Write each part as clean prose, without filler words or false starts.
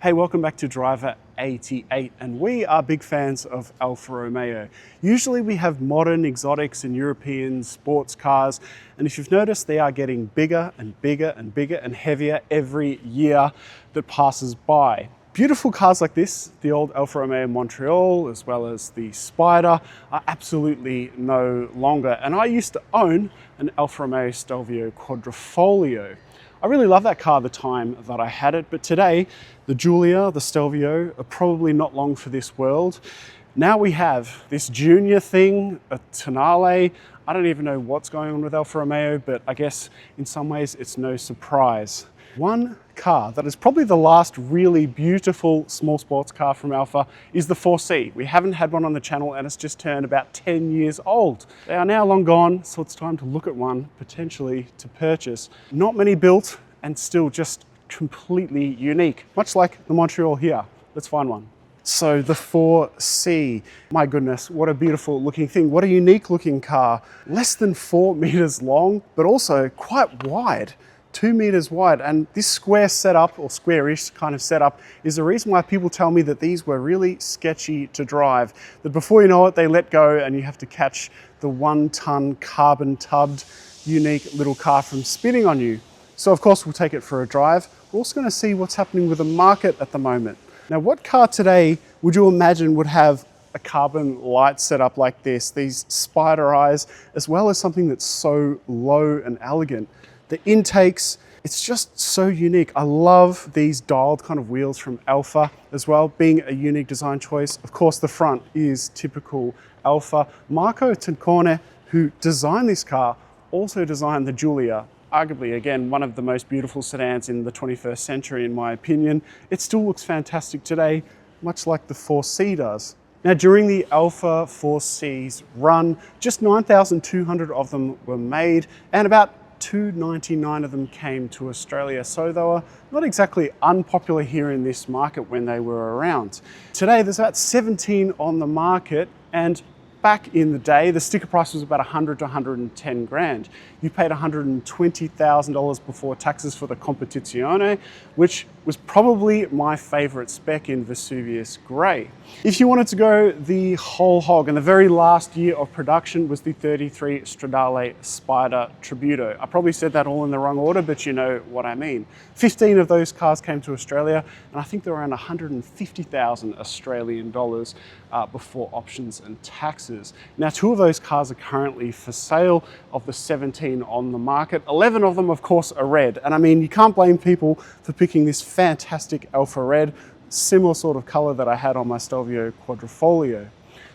Hey, welcome back to Driver 88, and we are big fans of Alfa Romeo. Usually we have modern exotics and European sports cars, and if you've noticed, they are getting bigger and bigger and bigger and heavier every year that passes by. Beautiful cars like this, the old Alfa Romeo Montreal, as well as the Spider, are absolutely no longer. And I used to own an Alfa Romeo Stelvio Quadrifoglio. I really love that car the time that I had it, but today, the Giulia, the Stelvio, are probably not long for this world. Now we have this junior thing, a Tonale. I don't even know what's going on with Alfa Romeo, but I guess in some ways it's no surprise. One car that is probably the last really beautiful small sports car from Alfa is the 4C. We haven't had one on the channel and it's just turned about 10 years old. They are now long gone, so it's time to look at one potentially to purchase. Not many built and still just completely unique, much like the Montreal here. Let's find one. So the 4C, my goodness, what a beautiful looking thing. What a unique looking car. Less than 4 meters long, but also quite wide. 2 meters wide, and this square setup, or squarish kind of setup, is the reason why people tell me that these were really sketchy to drive. That before you know it, they let go and you have to catch the 1-ton carbon tubbed, unique little car from spinning on you. So of course we'll take it for a drive. We're also going to see what's happening with the market at the moment. Now, what car today would you imagine would have a carbon light setup like this, these spider eyes, as well as something that's so low and elegant? The intakes, it's just so unique. I love these dialed kind of wheels from Alfa as well, being a unique design choice. Of course, the front is typical Alfa. Marco Tancone, who designed this car, also designed the Giulia. Arguably, again, one of the most beautiful sedans in the 21st century, in my opinion. It still looks fantastic today, much like the 4C does. Now, during the Alfa 4C's run, just 9,200 of them were made, and about 299 of them came to Australia, so they were not exactly unpopular here in this market when they were around. Today there's about 17 on the market, and back in the day the sticker price was about 100 to 110 grand. You paid $120,000 before taxes for the Competizione, which was probably my favorite spec in Vesuvius Grey. If you wanted to go the whole hog, and the very last year of production was the 33 Stradale Spider Tributo. I probably said that all in the wrong order, but you know what I mean. 15 of those cars came to Australia, and I think they're around 150,000 Australian dollars before options and taxes. Now, 2 of those cars are currently for sale of the 17 on the market. 11 of them, of course, are red. And I mean, you can't blame people for picking this fantastic Alfa Red, similar sort of color that I had on my Stelvio Quadrifoglio.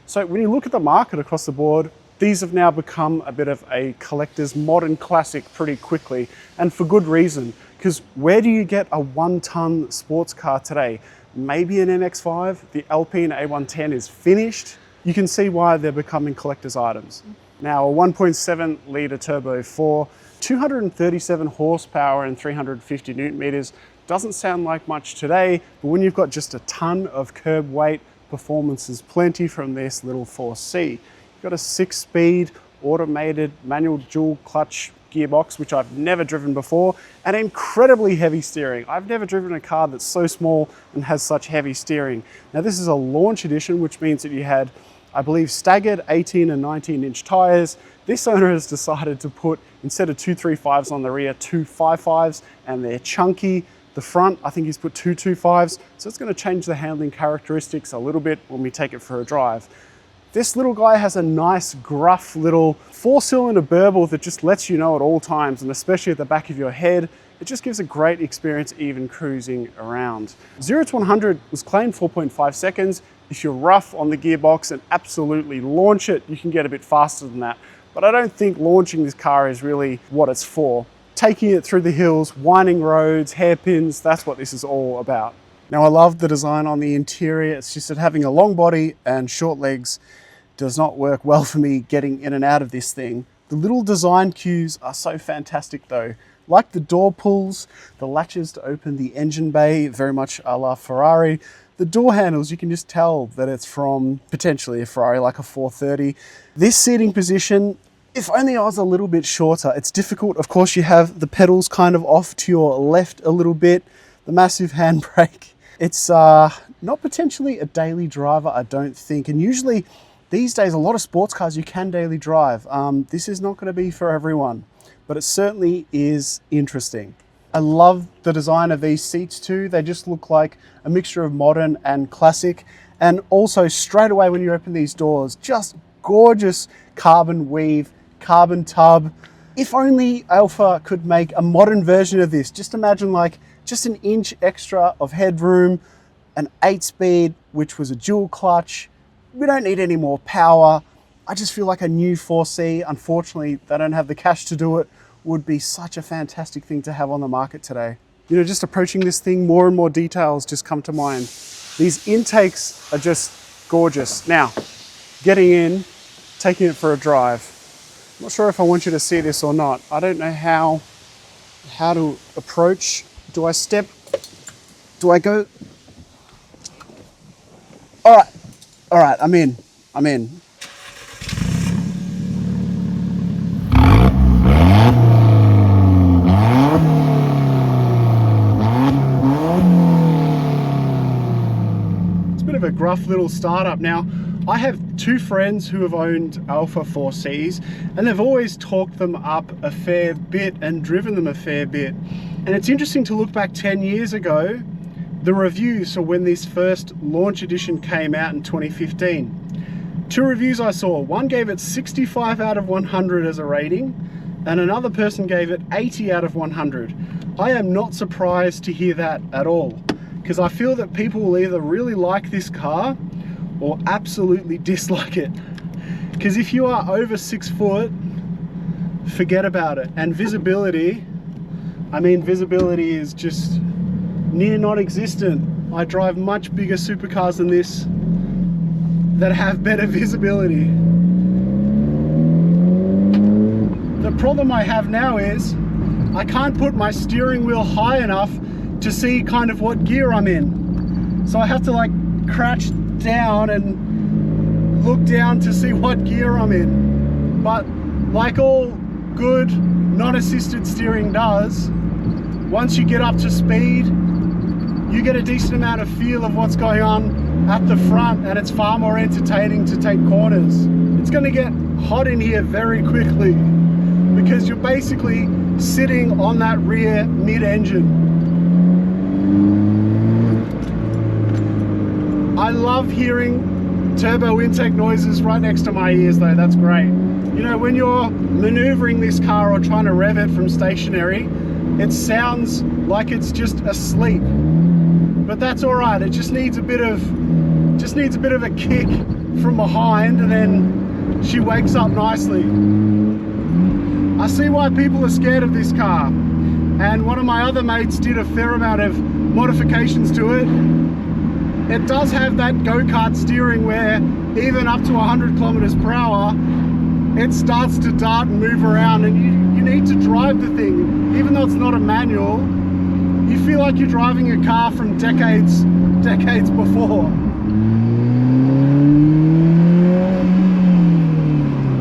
So when you look at the market across the board, these have now become a bit of a collector's modern classic pretty quickly, and for good reason, because where do you get a 1-ton sports car today? Maybe an NX5, the Alpine A110 is finished. You can see why they're becoming collector's items. Now, a 1.7 litre turbo 4, 237 horsepower and 350 newton meters doesn't sound like much today, but when you've got just a ton of curb weight, performance is plenty from this little 4C. You've got a 6-speed automated manual dual clutch gearbox, which I've never driven before, and incredibly heavy steering. I've never driven a car that's so small and has such heavy steering. Now, this is a launch edition, which means that you had, I believe, staggered 18 and 19-inch tires. This owner has decided to put, instead of 235s on the rear, 255s, and they're chunky. The front, I think he's put 225s, so it's going to change the handling characteristics a little bit when we take it for a drive. This little guy has a nice, gruff little 4-cylinder burble that just lets you know at all times, and especially at the back of your head, it just gives a great experience even cruising around. 0 to 100 was claimed 4.5 seconds. If you're rough on the gearbox and absolutely launch it, you can get a bit faster than that. But I don't think launching this car is really what it's for. Taking it through the hills, winding roads, hairpins, that's what this is all about. Now, I love the design on the interior. It's just that having a long body and short legs does not work well for me getting in and out of this thing. The little design cues are so fantastic though. Like the door pulls, the latches to open the engine bay, very much a la Ferrari. The door handles, you can just tell that it's from potentially a Ferrari, like a 430. This seating position, if only I was a little bit shorter. It's difficult. Of course, you have the pedals kind of off to your left a little bit, the massive handbrake. It's not potentially a daily driver, I don't think. And usually these days, a lot of sports cars you can daily drive. This is not going to be for everyone, but it certainly is interesting. I love the design of these seats too. They just look like a mixture of modern and classic. And also straight away when you open these doors, just gorgeous carbon weave, carbon tub. If only Alfa could make a modern version of this. Just imagine like just an inch extra of headroom, an 8-speed, which was a dual clutch. We don't need any more power. I just feel like a new 4C, unfortunately, they don't have the cash to do it, would be such a fantastic thing to have on the market today. You know, just approaching this thing, more and more details just come to mind. These intakes are just gorgeous. Now, getting in, taking it for a drive. I'm not sure if I want you to see this or not. I don't know how to approach. Do I step? Do I go? All right, I'm in. Of a gruff little startup. Now, I have two friends who have owned Alfa 4Cs and they've always talked them up a fair bit and driven them a fair bit. And it's interesting to look back 10 years ago, the reviews for when this first launch edition came out in 2015. Two reviews I saw, one gave it 65 out of 100 as a rating and another person gave it 80 out of 100. I am not surprised to hear that at all, because I feel that people will either really like this car or absolutely dislike it. Because if you are over 6 foot, forget about it. And visibility, I mean, visibility is just near non-existent. I drive much bigger supercars than this that have better visibility. The problem I have now is I can't put my steering wheel high enough to see kind of what gear I'm in. So I have to like crouch down and look down to see what gear I'm in. But like all good non-assisted steering does, once you get up to speed, you get a decent amount of feel of what's going on at the front, and it's far more entertaining to take corners. It's gonna get hot in here very quickly because you're basically sitting on that rear mid-engine. I love hearing turbo intake noises right next to my ears though, that's great. You know, when you're maneuvering this car or trying to rev it from stationary, it sounds like it's just asleep. But that's all right, it just needs a bit of a kick from behind and then she wakes up nicely. I see why people are scared of this car. And one of my other mates did a fair amount of modifications to it. It does have that go-kart steering where even up to 100 kilometers per hour, it starts to dart and move around, and you need to drive the thing. Even though it's not a manual, you feel like you're driving a car from decades before.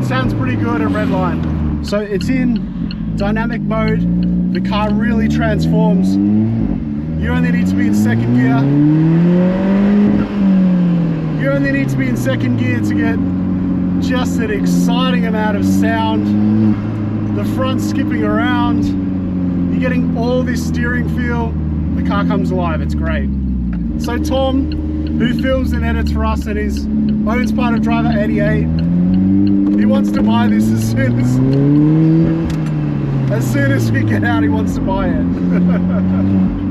Sounds pretty good at red line. So it's in dynamic mode. The car really transforms. You only need to be in second gear. You only need to be in second gear to get just an exciting amount of sound. The front skipping around. You're getting all this steering feel. The car comes alive, it's great. So Tom, who films and edits for us and owns part of Driver 88, he wants to buy this as soon as we get out, he wants to buy it.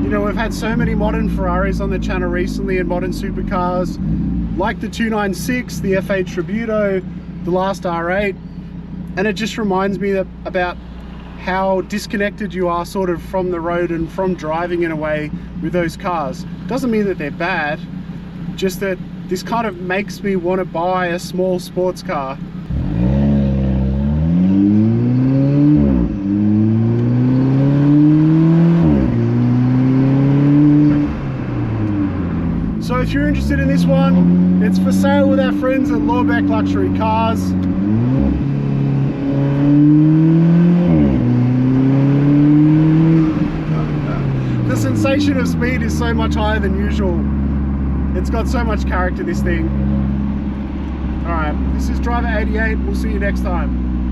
You know, we've had so many modern Ferraris on the channel recently and modern supercars, like the 296, the F8 Tributo, the last R8, and it just reminds me about how disconnected you are sort of from the road and from driving in a way with those cars. Doesn't mean that they're bad, just that this kind of makes me want to buy a small sports car. So if you're interested in this one, it's for sale with our friends at Lorbeck Luxury Cars. sensation of speed is so much higher than usual. It's got so much character, this thing. Alright, this is Driver 88. We'll see you next time.